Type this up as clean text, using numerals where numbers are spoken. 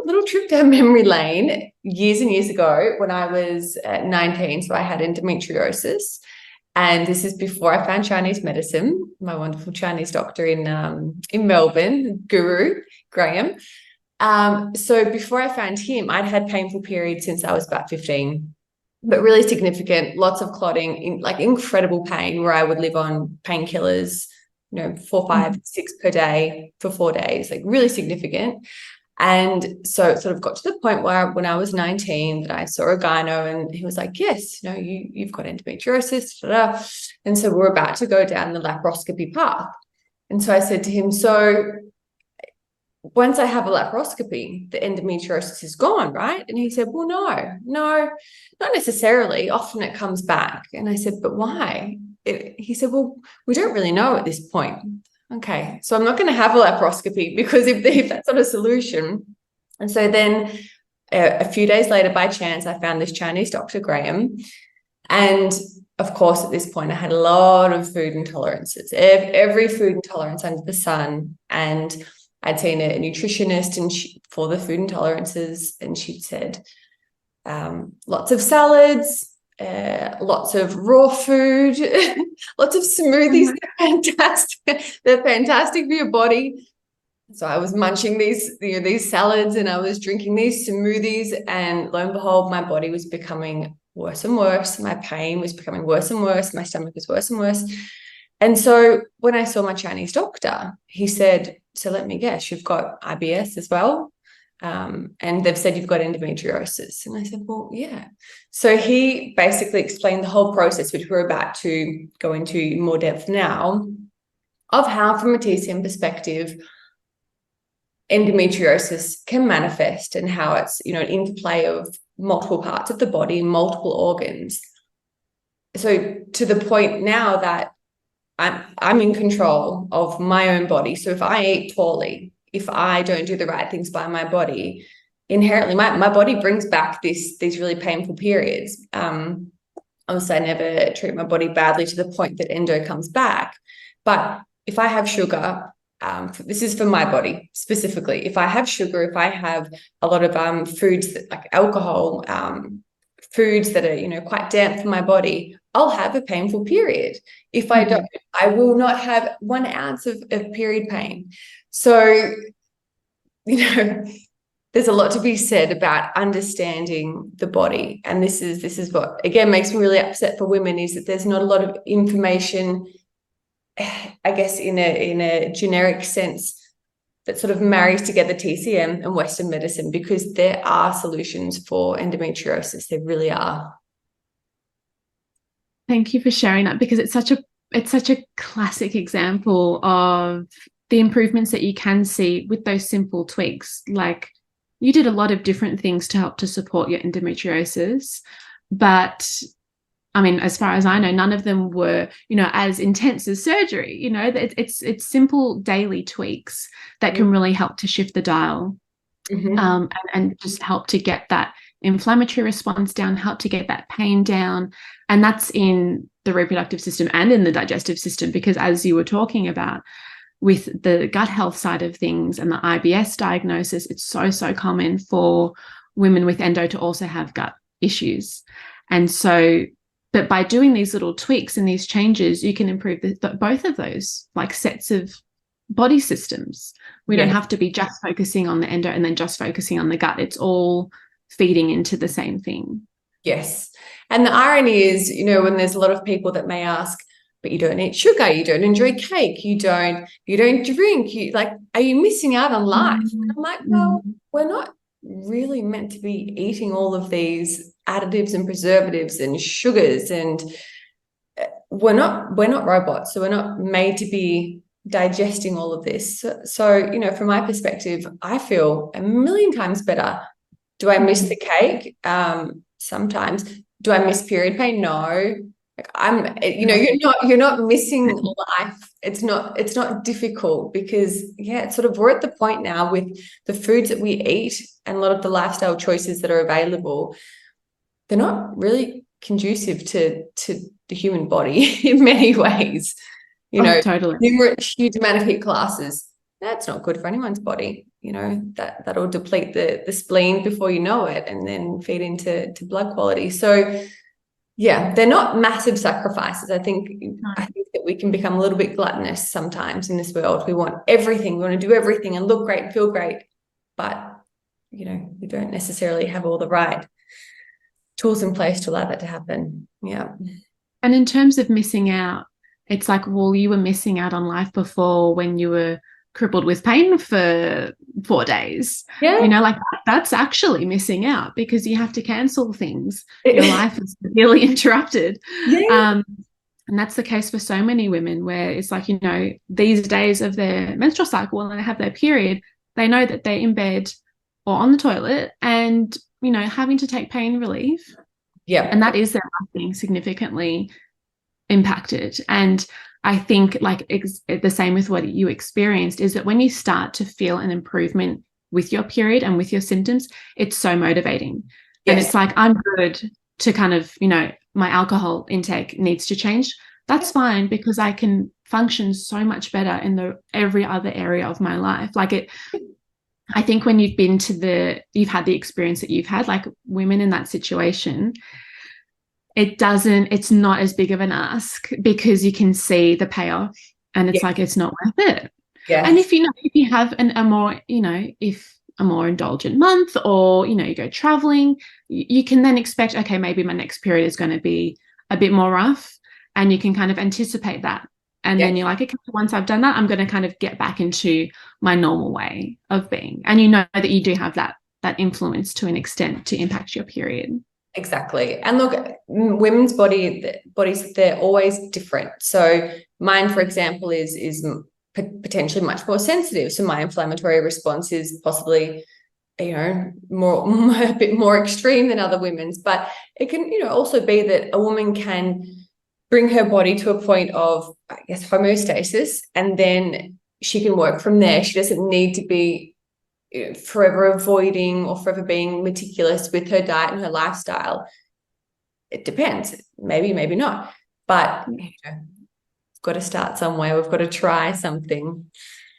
little trip down memory lane years and years ago when I was 19. So I had endometriosis. And this is before I found Chinese medicine. My wonderful Chinese doctor in Melbourne, Guru Graham. So before I found him, I'd had painful periods since I was about 15, but really significant, lots of clotting, like incredible pain where I would live on painkillers, 4, 5, 6 per day for 4 days, like really significant. And so it sort of got to the point where when I was 19 that I saw a gyno and he was like, yes, you've got endometriosis. Da, da. And so we're about to go down the laparoscopy path. And so I said to him, so once I have a laparoscopy, the endometriosis is gone, right? And he said, well, no, not necessarily. Often it comes back. And I said, but why? He said, well, we don't really know at this point. Okay, so I'm not going to have a laparoscopy because if that's not a solution. And so then a few days later, by chance, I found this Chinese doctor, Graham. And of course, at this point, I had a lot of food intolerances, every food intolerance under the sun. And I'd seen a nutritionist for the food intolerances, and she'd said, lots of salads, lots of raw food, lots of smoothies. They're fantastic. They're fantastic for your body. So I was munching these salads and I was drinking these smoothies, and lo and behold, my body was becoming worse and worse. My pain was becoming worse and worse. My stomach was worse and worse. And so when I saw my Chinese doctor, he said, so let me guess, you've got IBS as well? And they've said you've got endometriosis. And I said, well, yeah. So he basically explained the whole process, which we're about to go into in more depth now, of how, from a TCM perspective, endometriosis can manifest and how it's, an interplay of multiple parts of the body, multiple organs. So to the point now that I'm in control of my own body. So if I eat poorly, if I don't do the right things by my body, inherently my body brings back these really painful periods. Obviously, I never treat my body badly to the point that endo comes back. But if I have sugar, this is for my body specifically. If I have sugar, if I have a lot of foods like alcohol, foods that are quite damp for my body, I'll have a painful period. If I don't, I will not have 1 ounce of period pain. So, there's a lot to be said about understanding the body. And this is what, again, makes me really upset for women, is that there's not a lot of information, I guess, in a generic sense, that sort of marries together TCM and Western medicine, because there are solutions for endometriosis. There really are. Thank you for sharing that, because it's such a classic example of the improvements that you can see with those simple tweaks. Like, you did a lot of different things to help to support your endometriosis, but I mean, as far as I know, none of them were, as intense as surgery. It's simple daily tweaks that can really help to shift the dial, and just help to get that inflammatory response down, help to get that pain down. And that's in the reproductive system and in the digestive system, because as you were talking about with the gut health side of things and the IBS diagnosis, it's so common for women with endo to also have gut issues. And so, but by doing these little tweaks and these changes, you can improve both of those like sets of body systems. We don't have to be just focusing on the endo and then just focusing on the gut. It's all feeding into the same thing. Yes. And the irony is, when there's a lot of people that may ask, but you don't eat sugar, you don't enjoy cake, you don't drink, are you missing out on life? And I'm like, well, we're not really meant to be eating all of these additives and preservatives and sugars, and we're not robots, so we're not made to be digesting all of this. So from my perspective, I feel a million times better. Do I miss the cake? Sometimes. Do I miss period pain? No. You're not missing life. It's not difficult, because it's sort of, we're at the point now with the foods that we eat and a lot of the lifestyle choices that are available, they're not really conducive to the human body in many ways. Totally. Huge amount of heat classes, that's not good for anyone's body. you know, that'll deplete the spleen before you know it, and then feed into blood quality. So yeah, they're not massive sacrifices. I think that we can become a little bit gluttonous sometimes in this world. We want everything. We want to do everything and look great and feel great. But, you know, we don't necessarily have all the right tools in place to allow that to happen. Yeah. And in terms of missing out, it's like, well, you were missing out on life before when you were crippled with pain for 4 days. Yeah. You know, like that's actually missing out because you have to cancel things. Your life is really interrupted. Yeah. And that's the case for so many women where it's like, you know, these days of their menstrual cycle when they have their period, they know that they're in bed or on the toilet and, you know, having to take pain relief. Yeah. And that is their life being significantly impacted. And I think like the same with what you experienced is that when you start to feel an improvement with your period and with your symptoms, it's so motivating. Yes. And it's like, I'm good to kind of, you know, my alcohol intake needs to change. That's fine because I can function so much better in every other area of my life. Like I think when you've had the experience that you've had, like women in that situation, it's not as big of an ask because you can see the payoff and it's like, it's not worth it. Yeah. And if you have a more indulgent month or, you know, you go traveling, you can then expect, okay, maybe my next period is going to be a bit more rough and you can kind of anticipate that. And then you're like, okay, once I've done that, I'm going to kind of get back into my normal way of being. And you know that you do have that influence to an extent to impact your period. Exactly. And look, women's bodies, they're always different. So mine, for example, is potentially much more sensitive. So my inflammatory response is possibly, you know, a bit more extreme than other women's. But it can, you know, also be that a woman can bring her body to a point of, I guess, homeostasis, and then she can work from there. She doesn't need to be forever avoiding or forever being meticulous with her diet and her lifestyle. It depends. Maybe not. But you know, we've got to start somewhere. We've got to try something.